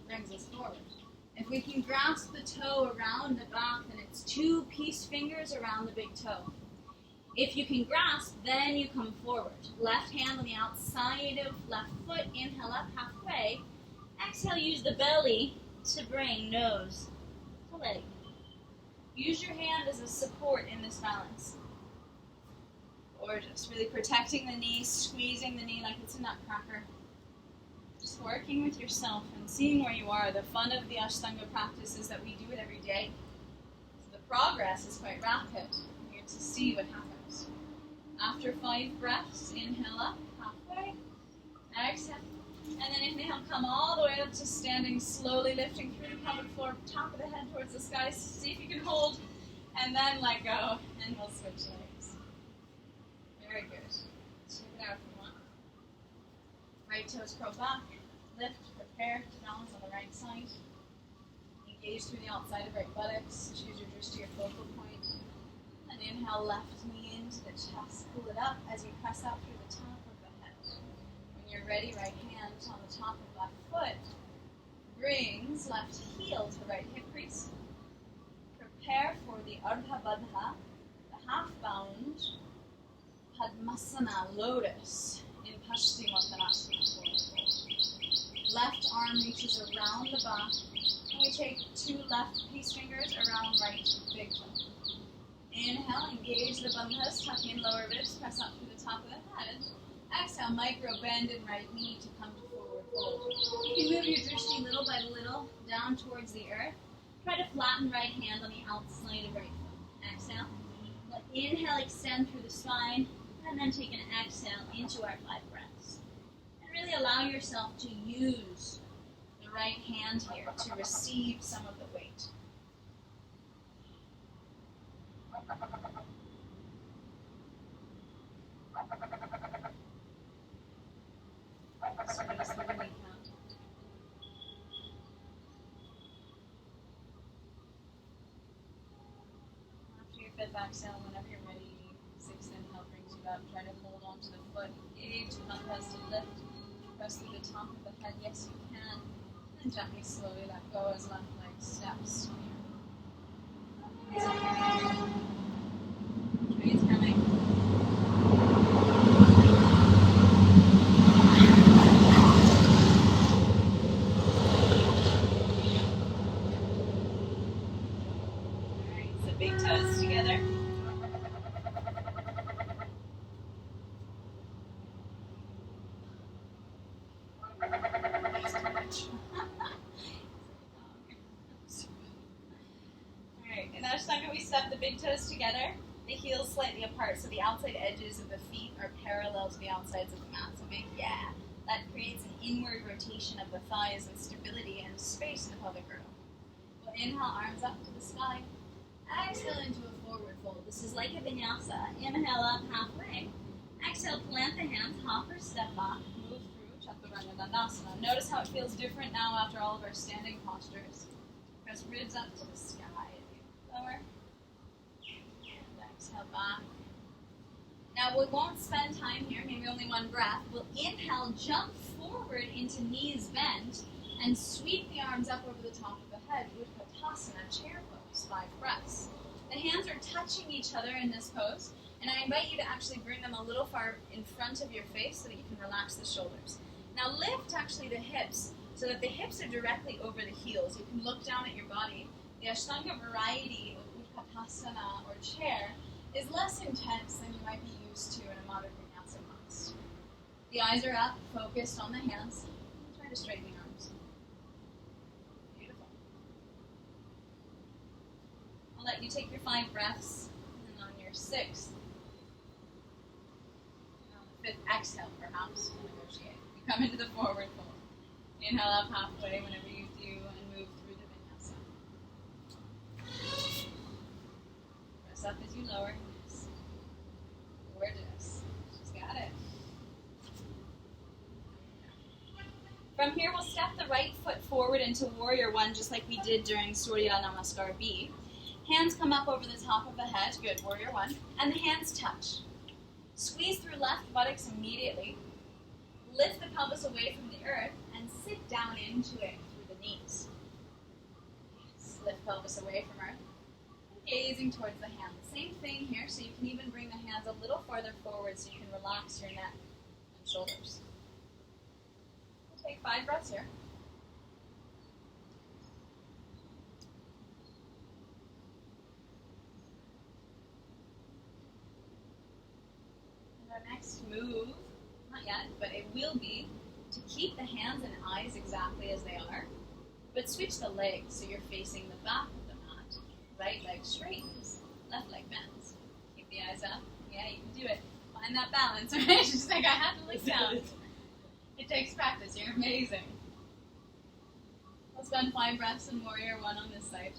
Speaker 1: brings us forward. If we can grasp the toe around the back, then it's 2 peace fingers around the big toe. If you can grasp, then you come forward. Left hand on the outside of left foot. Inhale up halfway. Exhale, use the belly to bring nose to leg. Use your hand as a support in this balance. Gorgeous. Really protecting the knee, squeezing the knee like it's a nutcracker. Just working with yourself and seeing where you are. The fun of the Ashtanga practice is that we do it every day. So the progress is quite rapid. You get to see what happens. After 5 breaths, inhale up halfway. Exhale. And then inhale, come all the way up to standing, slowly lifting through the pelvic floor, top of the head towards the sky. See if you can hold. And then let go. And we'll switch legs. Very good. Check it out if you want. Right toes curl back. Lift, prepare to balance on the right side. Engage through the outside of right buttocks. Choose your drishti, your focal point. And inhale, left knee into the chest. Pull it up as you press out through the top of the head. When you're ready, right hand on the top of left foot. Brings left heel to right hip crease. Prepare for the Ardha Baddha, the half bound Padmasana lotus in Paschimottanasana. Left arm reaches around the back, and we take 2 left peace fingers around right big toe. Inhale, engage the bandhas, tuck in lower ribs, press up through the top of the head. Exhale, micro bend in right knee to come to forward fold. You can move your drishti little by little down towards the earth. Try to flatten right hand on the outside of right foot. Exhale. Inhale, extend through the spine, and then take an exhale into our 5 breaths. And really allow yourself to use the right hand here to receive some of the weight. Squeeze the knee count. After your 5th exhale, whenever you're ready, 6th inhale brings you up. Try to hold on to the foot. Engage the bandhas to lift. Press through the top of the head. Yes, you can. And gently, slowly let go as left leg steps. Train's coming. Alright, so big toes together. Alright, in Ashtanga we step the big toes together, the heels slightly apart, so the outside edges of the feet are parallel to the outsides of the mat. So that creates an inward rotation of the thighs and stability and space in the pelvic girdle. We'll inhale, arms up to the sky. Exhale into a forward fold. This is like a vinyasa. Inhale up halfway. Exhale, plant the hands, hop or step back, move through Chaturanga Dandasana. Notice how it feels different now after all of our standing postures. Press ribs up to the sky. Lower. And exhale back. Now we won't spend time here, maybe only one breath. We'll inhale, jump forward into knees bent, and sweep the arms up over the top of the head. Utkatasana, chair pose, 5 breaths. The hands are touching each other in this pose, and I invite you to actually bring them a little far in front of your face so that you can relax the shoulders. Now lift actually the hips so that the hips are directly over the heels. You can look down at your body. The Ashtanga variety of Utkatasana or chair is less intense than you might be used to in a modern Vinyasa class. The eyes are up, focused on the hands. Try to straighten the arms. Beautiful. I'll let you take your 5 breaths, and on your 6th, on the 5th exhale perhaps, we'll negotiate. You come into the forward fold. Inhale up halfway whenever you do, and move through the Vinyasa. Press up as you lower. Gorgeous. She's got it. From here, we'll step the right foot forward into Warrior One, just like we did during Surya Namaskar B. Hands come up over the top of the head. Good, Warrior One. And the hands touch. Squeeze through left buttocks immediately. Lift the pelvis away from the earth and sit down into it through the knees. Yes, lift pelvis away from earth. Gazing towards the hands. Same thing here, so you can even bring the hands a little farther forward so you can relax your neck and shoulders. We'll take 5 breaths here. And our next move, not yet, but it will be to keep the hands and eyes exactly as they are, but switch the legs so you're facing the back of the mat. Right leg straightens, left leg bends. Keep the eyes up. Yeah, you can do it. Find that balance, right? She's like, I have to look down. It takes practice. You're amazing. Let's spend 5 breaths in Warrior One on this side.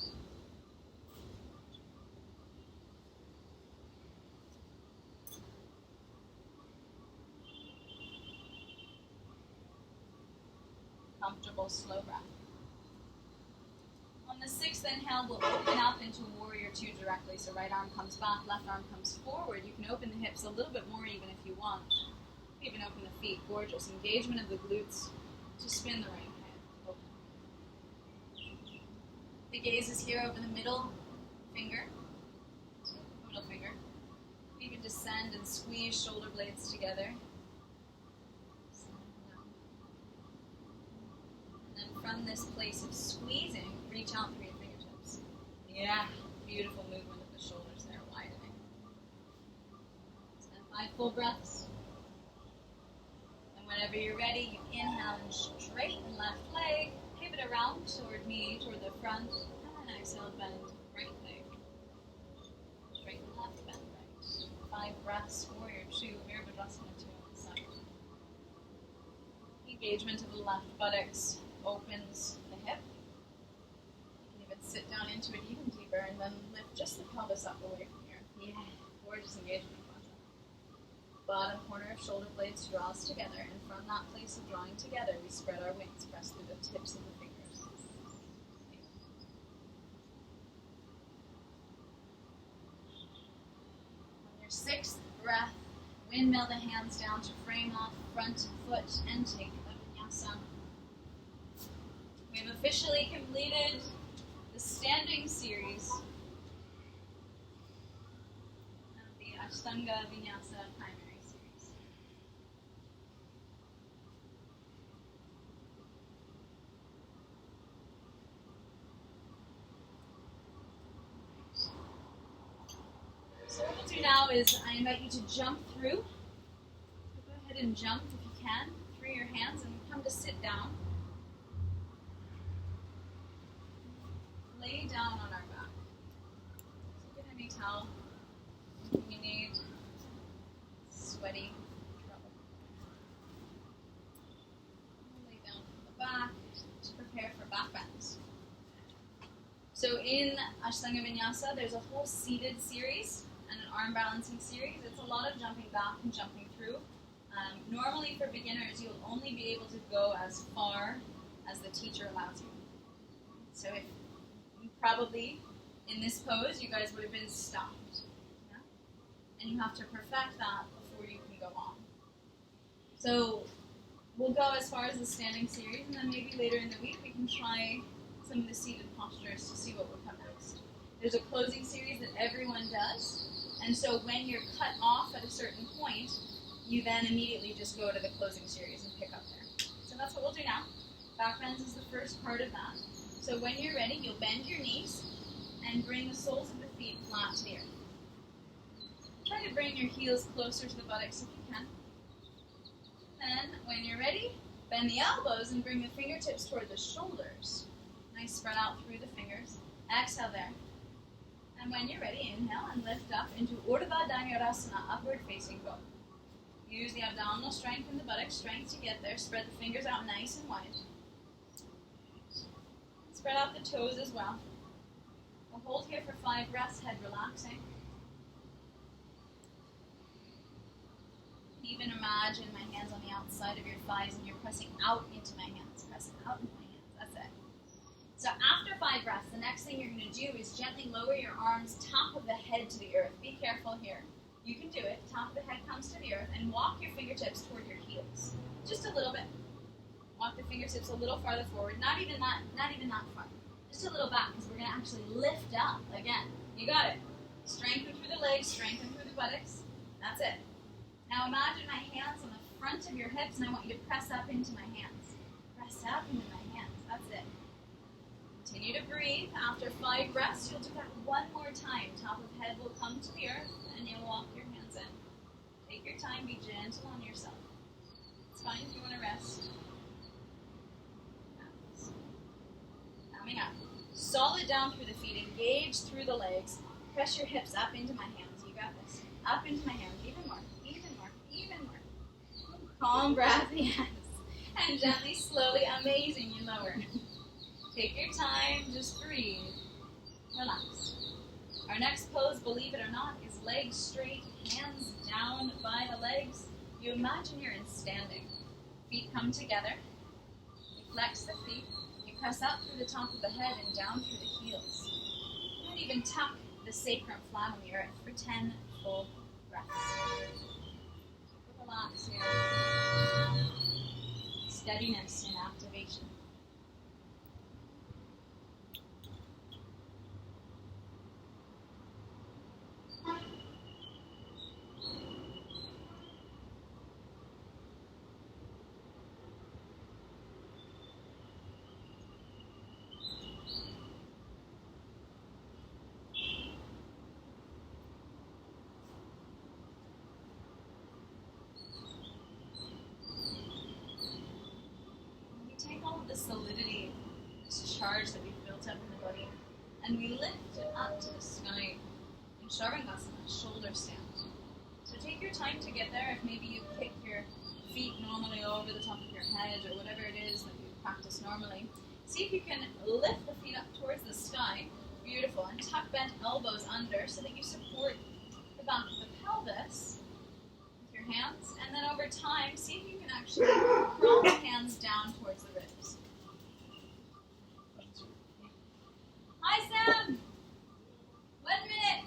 Speaker 1: Comfortable, slow breath. On the 6th inhale, we'll open up into Warrior Two directly. So right arm comes back, left arm comes forward. You can open the hips a little bit more even if you want. Even open the feet. Gorgeous. Engagement of the glutes to spin the right hand. Open. The gaze is here over the middle finger. Middle finger. You can descend and squeeze shoulder blades together. And then from this place of squeezing, reach out through your fingertips. Yeah, beautiful movement of the shoulders there, widening. Spend 5 full breaths. And whenever you're ready, you inhale and straighten left leg, pivot around toward me, toward the front, and then exhale, bend right leg. Straighten left, bend right. 5 breaths, Warrior Two, Virabhadrasana 2 on the side. Engagement of the left buttocks opens the hip. You can even sit down into it even deeper and then lift just the pelvis up away from here. Yeah, gorgeous engagement. Bottom corner of shoulder blades draws together, and from that place of drawing together, we spread our wings, press through the tips of the fingers. On your 6th breath, windmill the hands down to frame off front foot and take a vinyasa. We have officially completed the standing series of the Ashtanga Vinyasa primary series. So what we'll do now is I invite you to jump through. So go ahead and jump if you can through your hands and come to sit down. Lay down on our back. So get any towel you need. Sweaty. Lay down on the back to prepare for back bends. So in Ashtanga Vinyasa, there's a whole seated series and an arm balancing series. It's a lot of jumping back and jumping through. Normally for beginners, you'll only be able to go as far as the teacher allows you. So if probably in this pose, you guys would have been stopped. Yeah? And you have to perfect that before you can go on. So we'll go as far as the standing series, and then maybe later in the week we can try some of the seated postures to see what will come next. There's a closing series that everyone does, and so when you're cut off at a certain point, you then immediately just go to the closing series and pick up there. So that's what we'll do now. Back bends is the first part of that. So when you're ready, you'll bend your knees and bring the soles of the feet flat to the earth. Try to bring your heels closer to the buttocks if you can. Then, when you're ready, bend the elbows and bring the fingertips toward the shoulders. Nice spread out through the fingers. Exhale there. And when you're ready, inhale and lift up into Urdhva Dhanurasana, upward facing dog. Use the abdominal strength and the buttock strength to get there. Spread the fingers out nice and wide. Spread out the toes as well. We'll hold here for 5 breaths, head relaxing. Even imagine my hands on the outside of your thighs and you're pressing out into my hands. Pressing out into my hands. That's it. So after 5 breaths, the next thing you're going to do is gently lower your arms, top of the head to the earth. Be careful here. You can do it. Top of the head comes to the earth, and walk your fingertips toward your heels. Just a little bit. Walk the fingertips a little farther forward. Not even that far. Just a little back, because we're going to actually lift up again. You got it. Strengthen through the legs, strengthen through the buttocks. That's it. Now imagine my hands on the front of your hips, and I want you to press up into my hands. Press up into my hands. That's it. Continue to breathe. After 5 breaths, you'll do that one more time. Top of head will come to the earth, and you'll walk your hands in. Take your time. Be gentle on yourself. It's fine if you want to rest. Coming up. Solid down through the feet. Engage through the legs. Press your hips up into my hands. You got this. Up into my hands. Even more. Even more. Calm breath, yes. And gently, slowly, amazing, you lower. Take your time, just breathe. Relax. Our next pose, believe it or not, is legs straight, hands down by the legs. You imagine you're in standing. Feet come together. You flex the feet. You press up through the top of the head and down through the heels. You might even tuck the sacrum flat on the earth for 10 full breaths. Relax here. Steadiness and activation. The solidity, this charge that we've built up in the body, and we lift it up to the sky in Shavasana, shoulder stand. So take your time to get there. If maybe you kick your feet normally over the top of your head or whatever it is that you practice normally, see if you can lift the feet up towards the sky. Beautiful. And tuck bent elbows under so that you support the back of the pelvis with your hands. And then over time, see if you can actually crawl the hands down towards the ribs. Hi, Sam! 1 minute!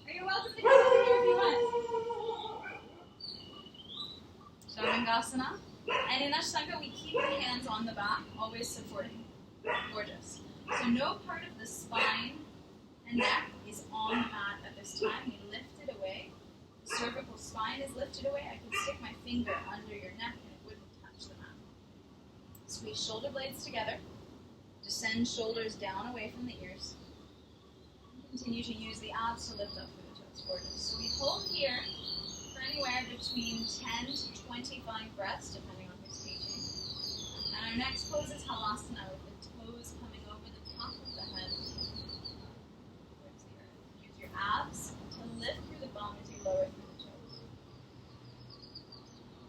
Speaker 1: Are you welcome to come over here if you want? Shavasana. And in Ashtanga, we keep the hands on the back, always supporting. Gorgeous. So no part of the spine and neck is on the mat at this time. We lift it away. The cervical spine is lifted away. I can stick my finger under your neck and it wouldn't touch the mat. Squeeze shoulder blades together. Descend shoulders down away from the ears. Continue to use the abs to lift up through the toes. Gorgeous. So we hold here for anywhere between 10 to 25 breaths, depending on who's teaching. And our next pose is Halasana, with the toes coming over the top of the head towards the earth. Use your abs to lift through the bum as you lower through the toes.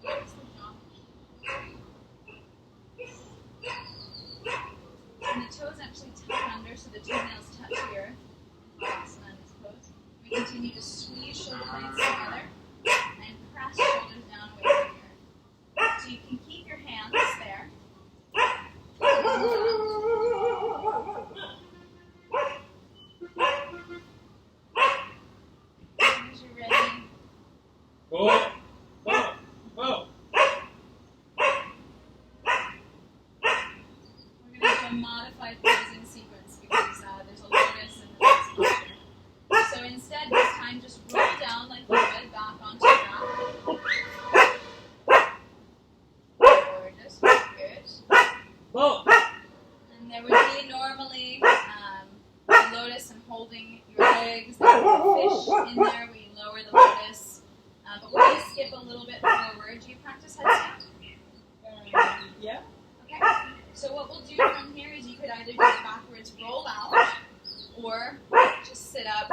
Speaker 1: Here's the jaw. And the toes actually tuck under so the toenails touch the earth. Halasana in this pose. We continue to squeeze shoulder blades together and press shoulders down away from the earth. So you can keep your hands there. lotus and holding your legs. There's a fish in there where you lower the lotus. But we're going to skip a little bit forward. Do you practice headstand?
Speaker 3: Yeah.
Speaker 1: Okay. So what we'll do from here is you could either do a backwards roll out, or just sit up,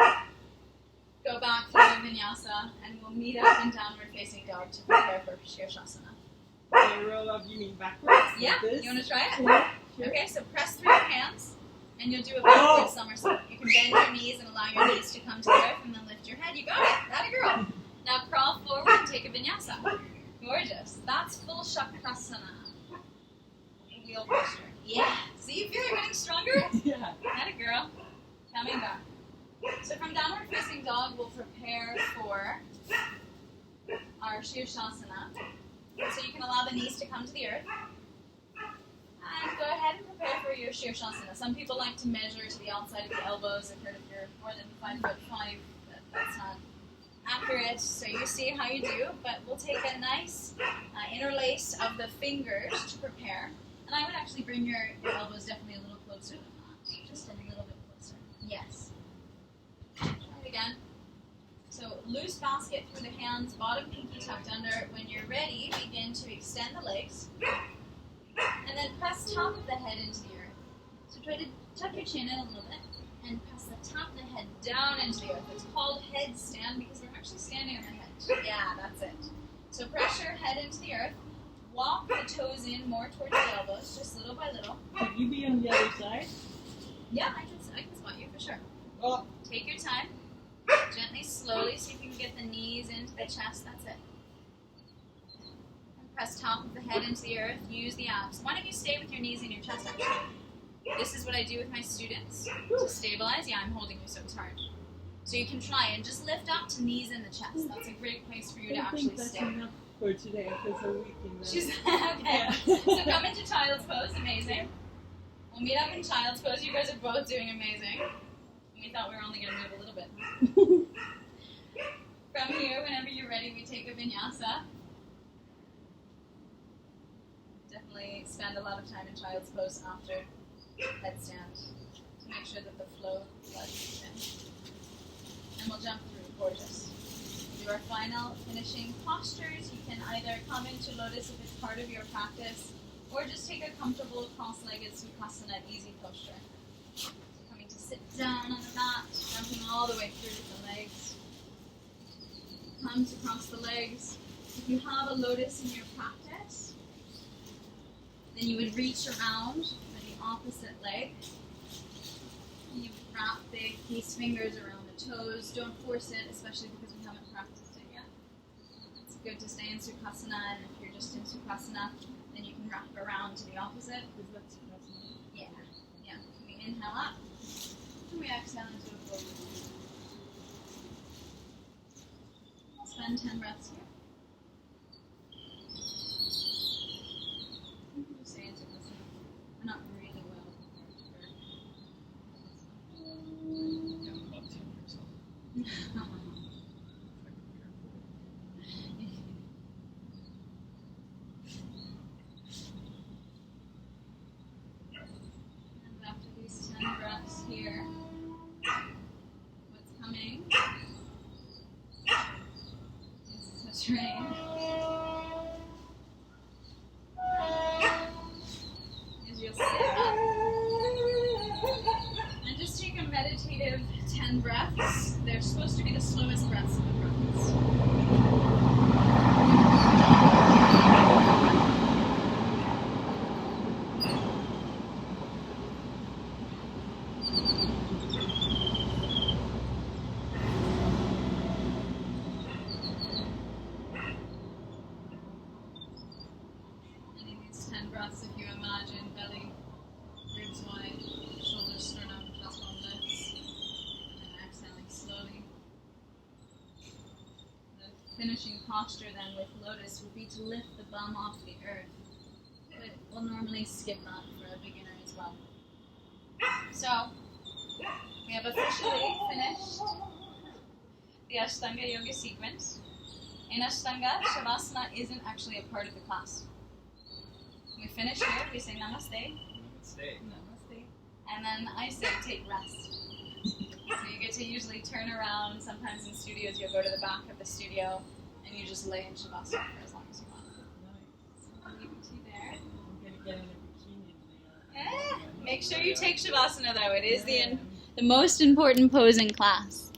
Speaker 1: go back through the vinyasa, and we'll meet up in downward facing dog to prepare for Shirshasana.
Speaker 3: So roll up, you mean backwards?
Speaker 1: Yeah?
Speaker 3: Like this?
Speaker 1: You want to try it?
Speaker 3: Yeah. Sure.
Speaker 1: Okay, so press through your hands, and you'll do a backward somersault. You can bend your knees and allow your knees to come to the earth, and then lift your head. You got it. That a girl. Now crawl forward and take a vinyasa. Gorgeous. That's full Chakrasana. Wheel posture. Yeah. See, you feel you're getting stronger?
Speaker 3: Yeah.
Speaker 1: That a girl. Coming back. So from downward facing dog, we'll prepare for our Shirshasana. So you can allow the knees to come to the earth. And go ahead and prepare for your Shirshasana. Some people like to measure to the outside of the elbows. I've heard if you're more than 5'5", that's not accurate. So you see how you do, but we'll take a nice interlace of the fingers to prepare. And I would actually bring your elbows definitely a little closer than that. Just a little bit closer. Yes. Try it again. So loose basket through the hands, bottom pinky tucked under. When you're ready, begin to extend the legs. And then press top of the head into the earth. So try to tuck your chin in a little bit and press the top of the head down into the earth. It's called headstand because we're actually standing on the head. Yeah, that's it. So press your head into the earth. Walk the toes in more towards the elbows, just little by little.
Speaker 3: Could you be on the other side?
Speaker 1: Yeah, I can spot you for sure.
Speaker 3: Oh.
Speaker 1: Take your time. Gently, slowly, so you can get the knees into the chest. That's it. And press top of the head into the earth. Use the abs. Why don't you stay with your knees in your chest, actually? This is what I do with my students to stabilize. Yeah, I'm holding you, so it's hard. So you can try and just lift up to knees in the chest. That's a great place for you to actually stay.
Speaker 3: Enough for today because I'm weak in that.
Speaker 1: She's okay. So come into child's pose. Amazing. We'll meet up in child's pose. You guys are both doing amazing. We thought we were only going to move a little bit. From here, whenever you're ready, we take a vinyasa. Definitely spend a lot of time in child's pose after headstand to make sure that the flow blood is in. And we'll jump through. Gorgeous. Do our final finishing postures. You can either come into lotus if it's part of your practice, or just take a comfortable cross-legged Sukhasana easy posture. So coming to sit down on the mat, jumping all the way through the legs. Comes across the legs. If you have a lotus in your practice, then you would reach around for the opposite leg. You wrap big peace fingers around the toes. Don't force it, especially because we haven't practiced it yet. It's good to stay in Sukhasana, and if you're just in Sukhasana, then you can wrap around to the opposite.
Speaker 3: Is that Sukhasana?
Speaker 1: Yeah. Yeah. We inhale up, and we exhale into a forward. Spend 10 breaths here. Stay in Sukhasana. We're not really well prepared
Speaker 2: Yeah, I'm about 10 years old.
Speaker 1: for And after these 10 breaths here, what's coming is the train. Is you'll sit up and just take a meditative 10 breaths. They're supposed to be the slowest breaths of the practice. And in these 10 breaths, if you imagine belly, ribs wide, shoulders sternum, chest on lips, and then exhaling slowly. The finishing posture then with lotus would be to lift the bum off the earth. But we'll normally skip that for a beginner as well. So, we have officially finished the Ashtanga Yoga sequence. In Ashtanga, Shavasana isn't actually a part of the class. We finish here, we say namaste,
Speaker 2: Stay.
Speaker 1: namaste, and then I say take rest. So you get to usually turn around. Sometimes in studios you'll go to the back of the studio and you just lay in Shavasana for as long as you want.
Speaker 3: Nice.
Speaker 1: So I'll leave it to you there.
Speaker 3: I'm gonna get in a bikini in there.
Speaker 1: Make sure you take Shavasana though. It is the most important pose in class.